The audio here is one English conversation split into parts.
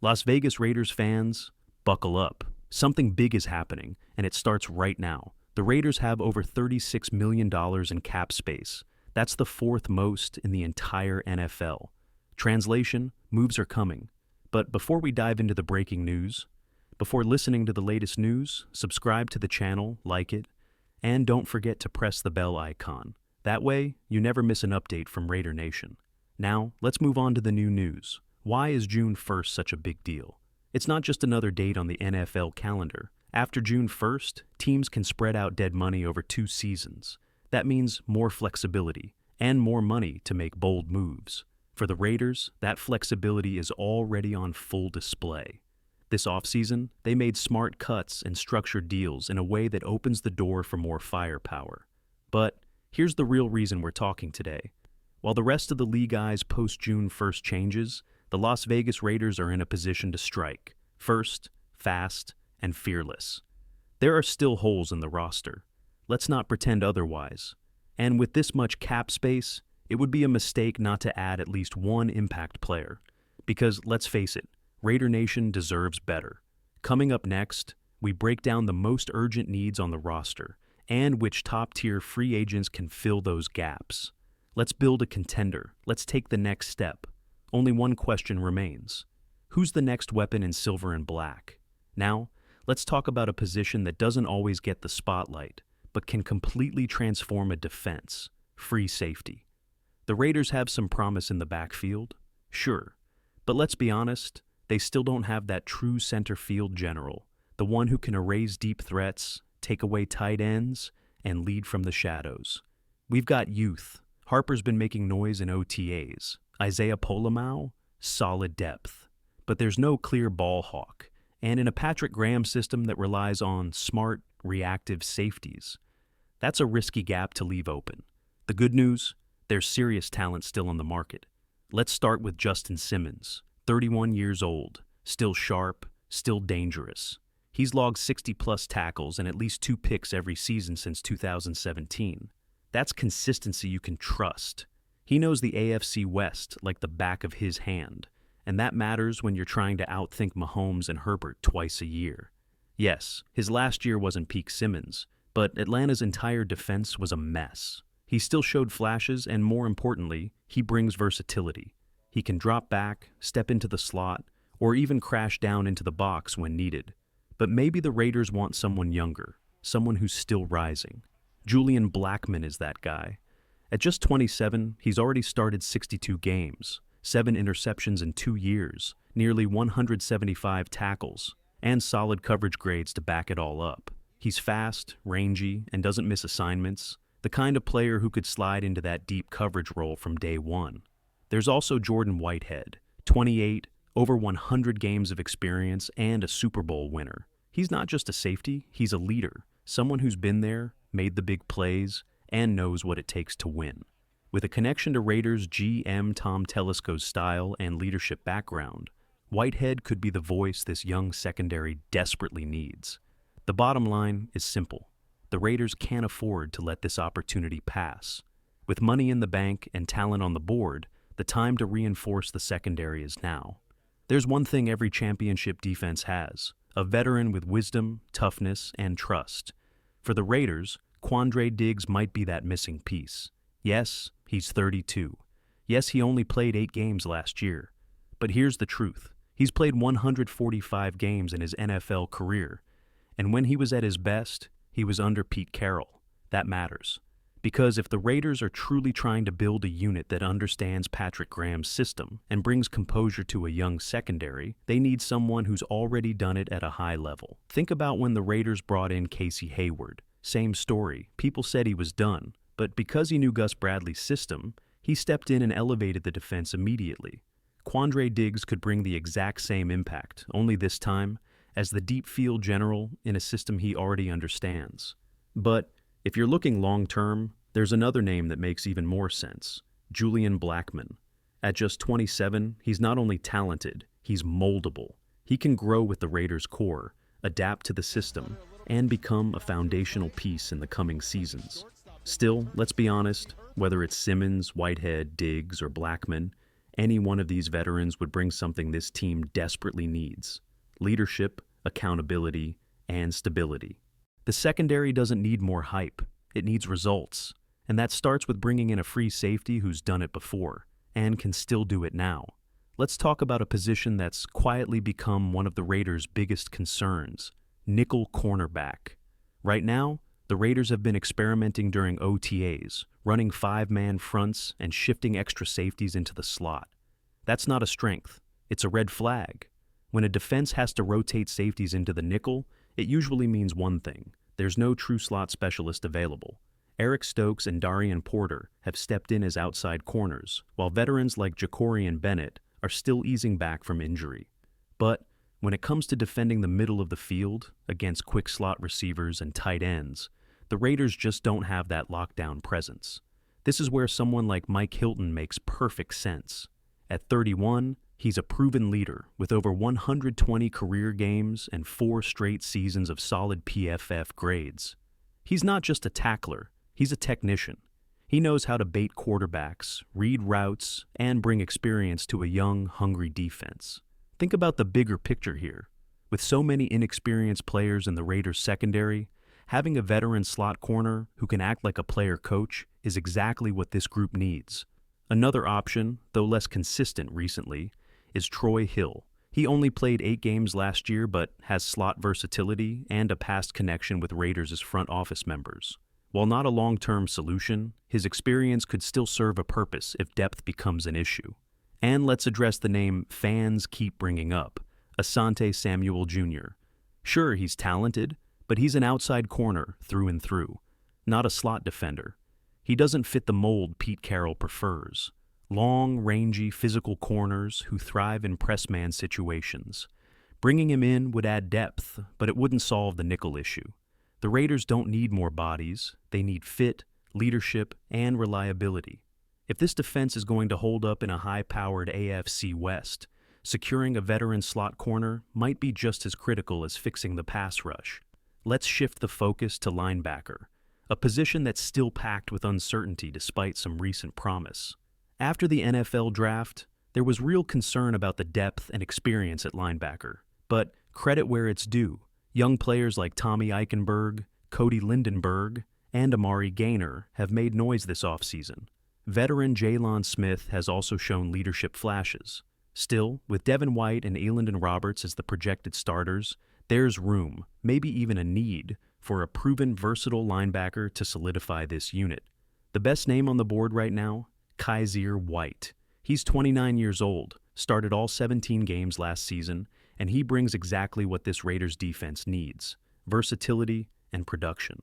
Las Vegas Raiders fans, buckle up. Something big is happening, and it starts right now. The Raiders have over $36 million in cap space. That's the fourth most in the entire NFL. Translation, moves are coming. But before we dive into the breaking news, before listening to the latest news, subscribe to the channel, like it, and don't forget to press the bell icon. That way, you never miss an update from Raider Nation. Now, let's move on to the new news. Why is June 1st such a big deal? It's not just another date on the NFL calendar. After June 1st, teams can spread out dead money over 2 seasons. That means more flexibility and more money to make bold moves. For the Raiders, that flexibility is already on full display. This offseason, they made smart cuts and structured deals in a way that opens the door for more firepower. But here's the real reason we're talking today. While the rest of the league eyes post-June 1st changes, the Las Vegas Raiders are in a position to strike. First, fast, and fearless. There are still holes in the roster. Let's not pretend otherwise. And with this much cap space, it would be a mistake not to add at least one impact player. Because, let's face it, Raider Nation deserves better. Coming up next, we break down the most urgent needs on the roster and which top-tier free agents can fill those gaps. Let's build a contender. Let's take the next step. Only one question remains. Who's the next weapon in silver and black? Now, let's talk about a position that doesn't always get the spotlight, but can completely transform a defense: free safety. The Raiders have some promise in the backfield, sure, but let's be honest, they still don't have that true center field general, the one who can erase deep threats, take away tight ends, and lead from the shadows. We've got youth. Harper's been making noise in OTAs. Isaiah Polamau, solid depth. But there's no clear ball hawk. And in a Patrick Graham system that relies on smart, reactive safeties, that's a risky gap to leave open. The good news, there's serious talent still on the market. Let's start with Justin Simmons, 31 years old, still sharp, still dangerous. He's logged 60-plus tackles and at least 2 picks every season since 2017. That's consistency you can trust. He knows the AFC West like the back of his hand. And that matters when you're trying to outthink Mahomes and Herbert twice a year. Yes, his last year wasn't peak Simmons, but Atlanta's entire defense was a mess. He still showed flashes, and more importantly, he brings versatility. He can drop back, step into the slot, or even crash down into the box when needed. But maybe the Raiders want someone younger, someone who's still rising. Julian Blackmon is that guy. At just 27, he's already started 62 games. 7 interceptions in 2 years, nearly 175 tackles, and solid coverage grades to back it all up. He's fast, rangy, and doesn't miss assignments, the kind of player who could slide into that deep coverage role from day one. There's also Jordan Whitehead, 28, over 100 games of experience, and a Super Bowl winner. He's not just a safety, he's a leader, someone who's been there, made the big plays, and knows what it takes to win. With a connection to Raiders GM Tom Telesco's style and leadership background, Whitehead could be the voice this young secondary desperately needs. The bottom line is simple. The Raiders can't afford to let this opportunity pass. With money in the bank and talent on the board, the time to reinforce the secondary is now. There's one thing every championship defense has: a veteran with wisdom, toughness, and trust. For the Raiders, Quandre Diggs might be that missing piece. Yes, he's 32. Yes, he only played 8 games last year. But here's the truth. He's played 145 games in his NFL career. And when he was at his best, he was under Pete Carroll. That matters. Because if the Raiders are truly trying to build a unit that understands Patrick Graham's system and brings composure to a young secondary, they need someone who's already done it at a high level. Think about when the Raiders brought in Casey Hayward. Same story. People said he was done. But because he knew Gus Bradley's system, he stepped in and elevated the defense immediately. Quandre Diggs could bring the exact same impact, only this time, as the deep field general in a system he already understands. But if you're looking long-term, there's another name that makes even more sense: Julian Blackmon. At just 27, he's not only talented, he's moldable. He can grow with the Raiders' core, adapt to the system, and become a foundational piece in the coming seasons. Still, let's be honest, whether it's Simmons, Whitehead, Diggs, or Blackmon, Any one of these veterans would bring something this team desperately needs: leadership, accountability, and stability. The secondary doesn't need more hype, it needs results. And that starts with bringing in a free safety who's done it before, and can still do it now. Let's talk about a position that's quietly become one of the Raiders' biggest concerns: nickel cornerback. Right now, the Raiders have been experimenting during OTAs, running five-man fronts and shifting extra safeties into the slot. That's not a strength, it's a red flag. When a defense has to rotate safeties into the nickel, it usually means one thing: there's no true slot specialist available. Eric Stokes and Darian Porter have stepped in as outside corners, while veterans like Jacorian Bennett are still easing back from injury. But when it comes to defending the middle of the field against quick slot receivers and tight ends, the Raiders just don't have that lockdown presence. This is where someone like Mike Hilton makes perfect sense. At 31, he's a proven leader with over 120 career games and 4 straight seasons of solid PFF grades. He's not just a tackler, he's a technician. He knows how to bait quarterbacks, read routes, and bring experience to a young, hungry defense. Think about the bigger picture here. With so many inexperienced players in the Raiders' secondary, having a veteran slot corner who can act like a player coach is exactly what this group needs. Another option, though less consistent recently, is Troy Hill. He only played 8 games last year but has slot versatility and a past connection with Raiders' front office members. While not a long-term solution, his experience could still serve a purpose if depth becomes an issue. And let's address the name fans keep bringing up: Asante Samuel Jr. Sure, he's talented, but he's an outside corner through and through, not a slot defender. He doesn't fit the mold Pete Carroll prefers: long, rangy, physical corners who thrive in press-man situations. Bringing him in would add depth, but it wouldn't solve the nickel issue. The Raiders don't need more bodies, they need fit, leadership, and reliability. If this defense is going to hold up in a high-powered AFC West, securing a veteran slot corner might be just as critical as fixing the pass rush. Let's shift the focus to linebacker, a position that's still packed with uncertainty despite some recent promise. After the NFL draft, there was real concern about the depth and experience at linebacker, but credit where it's due. Young players like Tommy Eichenberg, Cody Lindenberg, and Amari Gaynor have made noise this offseason. Veteran Jalen Smith has also shown leadership flashes. Still, with Devin White and Elandon Roberts as the projected starters, there's room, maybe even a need, for a proven versatile linebacker to solidify this unit. The best name on the board right now? Kyzir White. He's 29 years old, started all 17 games last season, and he brings exactly what this Raiders defense needs: versatility and production.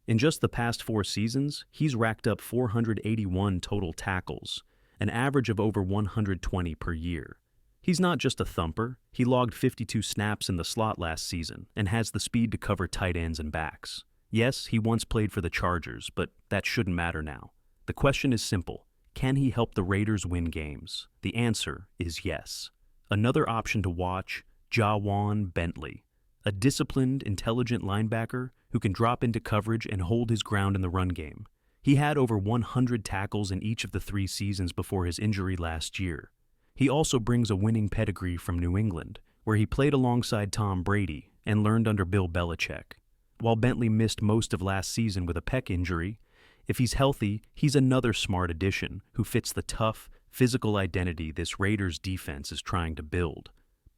In just the past 4 seasons, he's racked up 481 total tackles, an average of over 120 per year. He's not just a thumper, he logged 52 snaps in the slot last season and has the speed to cover tight ends and backs. Yes, he once played for the Chargers, but that shouldn't matter now. The question is simple: can he help the Raiders win games? The answer is yes. Another option to watch: Jawan Bentley, a disciplined, intelligent linebacker who can drop into coverage and hold his ground in the run game. He had over 100 tackles in each of the 3 seasons before his injury last year. He also brings a winning pedigree from New England, where he played alongside Tom Brady and learned under Bill Belichick. While Bentley missed most of last season with a pec injury, if he's healthy, he's another smart addition who fits the tough, physical identity this Raiders defense is trying to build.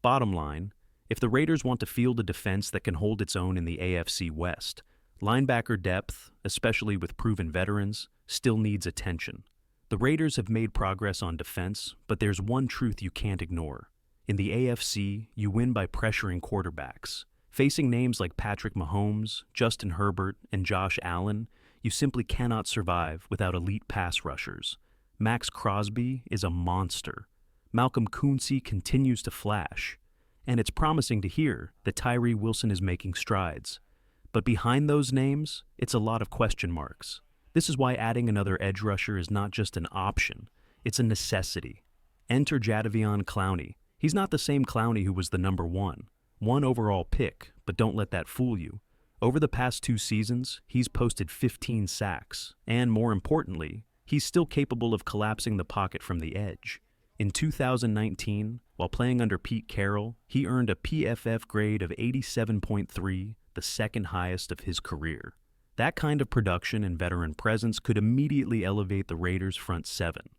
Bottom line, if the Raiders want to field a defense that can hold its own in the AFC West, linebacker depth, especially with proven veterans, still needs attention. The Raiders have made progress on defense, but there's one truth you can't ignore. In the AFC, you win by pressuring quarterbacks. Facing names like Patrick Mahomes, Justin Herbert, and Josh Allen, you simply cannot survive without elite pass rushers. Max Crosby is a monster. Malcolm Kuntz continues to flash. And it's promising to hear that Tyree Wilson is making strides. But behind those names, it's a lot of question marks. This is why adding another edge rusher is not just an option, it's a necessity. Enter Jadeveon Clowney. He's not the same Clowney who was the number 1 overall pick, but don't let that fool you. Over the past 2 seasons, he's posted 15 sacks, and more importantly, he's still capable of collapsing the pocket from the edge. In 2019, while playing under Pete Carroll, he earned a PFF grade of 87.3, the second highest of his career. That kind of production and veteran presence could immediately elevate the Raiders' front seven.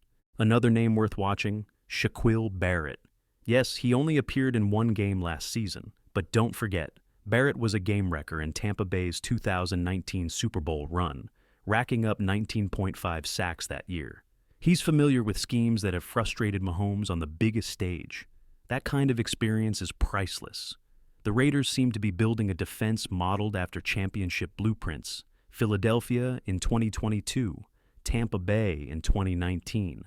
Another name worth watching, Shaq Barrett. Yes, he only appeared in one game last season, but don't forget, Barrett was a game wrecker in Tampa Bay's 2019 Super Bowl run, racking up 19.5 sacks that year. He's familiar with schemes that have frustrated Mahomes on the biggest stage. That kind of experience is priceless. The Raiders seem to be building a defense modeled after championship blueprints. Philadelphia in 2022, Tampa Bay in 2019.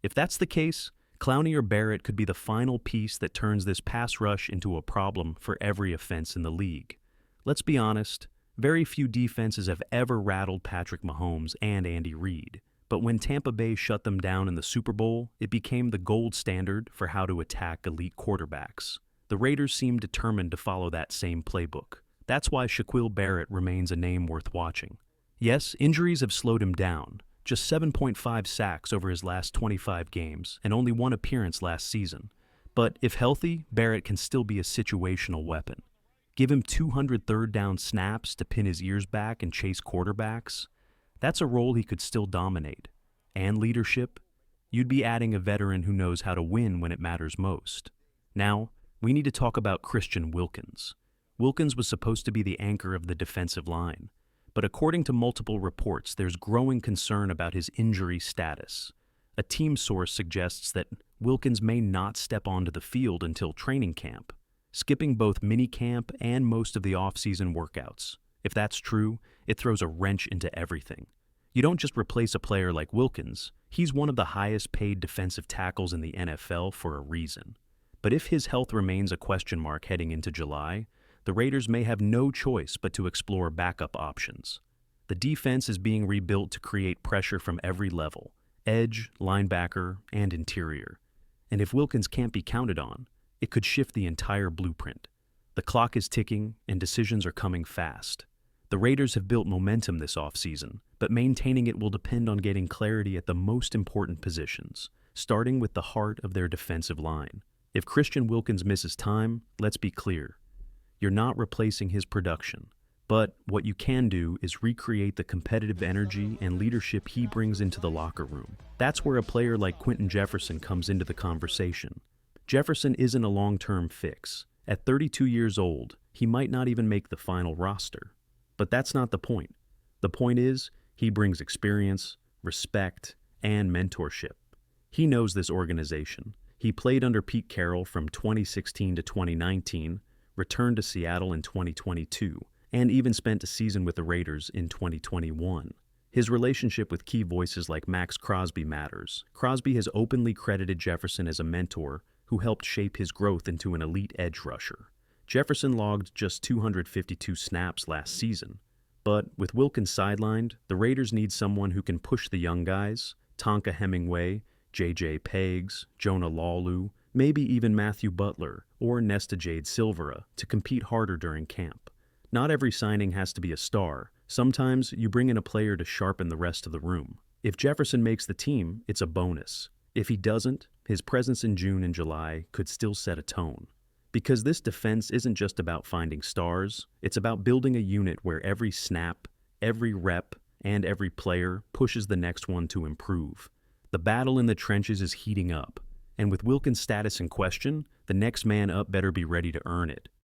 If that's the case, Clowney or Barrett could be the final piece that turns this pass rush into a problem for every offense in the league. Let's be honest, very few defenses have ever rattled Patrick Mahomes and Andy Reid. But when Tampa Bay shut them down in the Super Bowl, it became the gold standard for how to attack elite quarterbacks. The Raiders seem determined to follow that same playbook. That's why Shaq Barrett remains a name worth watching. Yes, injuries have slowed him down. Just 7.5 sacks over his last 25 games, and only one appearance last season. But if healthy, Barrett can still be a situational weapon. Give him 200 third down snaps to pin his ears back and chase quarterbacks. That's a role he could still dominate. And leadership? You'd be adding a veteran who knows how to win when it matters most. Now, we need to talk about Christian Wilkins. Wilkins was supposed to be the anchor of the defensive line. But according to multiple reports, there's growing concern about his injury status. A team source suggests that Wilkins may not step onto the field until training camp, skipping both minicamp and most of the off-season workouts. If that's true, it throws a wrench into everything. You don't just replace a player like Wilkins. He's one of the highest-paid defensive tackles in the NFL for a reason. But if his health remains a question mark heading into July, the Raiders may have no choice but to explore backup options. The defense is being rebuilt to create pressure from every level, edge, linebacker, and interior. And if Wilkins can't be counted on, it could shift the entire blueprint. The clock is ticking, and decisions are coming fast. The Raiders have built momentum this offseason, but maintaining it will depend on getting clarity at the most important positions, starting with the heart of their defensive line. If Christian Wilkins misses time, let's be clear. You're not replacing his production, but what you can do is recreate the competitive energy and leadership he brings into the locker room. That's where a player like Quinton Jefferson comes into the conversation. Jefferson isn't a long-term fix. At 32 years old, he might not even make the final roster. But that's not the point. The point is, he brings experience, respect, and mentorship. He knows this organization. He played under Pete Carroll from 2016 to 2019, returned to Seattle in 2022, and even spent a season with the Raiders in 2021. His relationship with key voices like Max Crosby matters. Crosby has openly credited Jefferson as a mentor who helped shape his growth into an elite edge rusher. Jefferson logged just 252 snaps last season. But with Wilkins sidelined, the Raiders need someone who can push the young guys, Tonka Hemingway, J.J. Peggs, Jonah Laulu, maybe even Matthew Butler or Nesta Jade Silvera to compete harder during camp. Not every signing has to be a star. Sometimes you bring in a player to sharpen the rest of the room. If Jefferson makes the team, it's a bonus. If he doesn't, his presence in June and July could still set a tone. Because this defense isn't just about finding stars, it's about building a unit where every snap, every rep, and every player pushes the next one to improve. The battle in the trenches is heating up, and with Wilkins' status in question, the next man up better be ready to earn it.